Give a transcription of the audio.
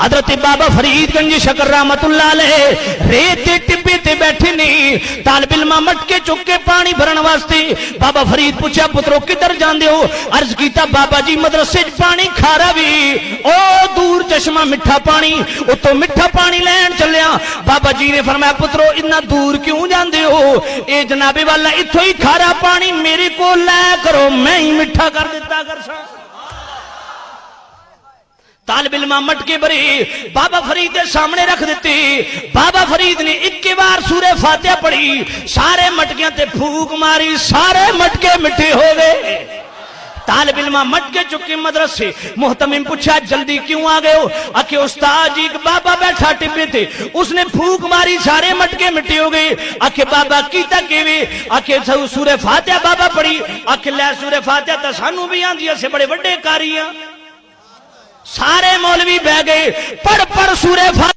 حضرت بابا فرید گنج شکر رحمتullah علیہ ریت تے ٹبے تے بیٹھے نہیں، طالب علم مٹکے چک کے پانی بھرن واسطے بابا فرید پوچھا پترو کدھر جاندے ہو؟ عرض کیتا بابا جی مدرسے پانی کھارا بھی او دور چشمہ میٹھا پانی اتو میٹھا پانی لین چلیا۔ بابا جی نے فرمایا پترو اتنا دور کیوں جاندے ہو؟ اے جناب والا اتھو ہی کھارا پانی میرے کو لے کرو میں ہی میٹھا کر دیتا کر سا۔ طالب علم مٹکے بری بابا فرید کے سامنے رکھ دیتی، بابا فرید نے ایک بار سورہ فاتحہ پڑھی، سارے مٹکیاں تے پھوک ماری، سارے مٹکے مٹھے ہو گئے۔ طالب علم مٹکے چکے مدرسے، محتمم پوچھا جلدی کیوں آ گئے ہو؟ آکے استاد جی بابا بیٹھا ٹپے تھے، اس نے پھوک ماری سارے مٹکے مٹھے ہو گئے۔ آکے بابا کیتا کیویں؟ آکے سورہ فاتحہ بابا پڑھی۔ آکے لے سورہ فاتحہ تا سانو بھی آندی سے بڑے بڑے کاری ہیں۔ سارے مولوی بہ گئے، پڑھ سورہ فاتحہ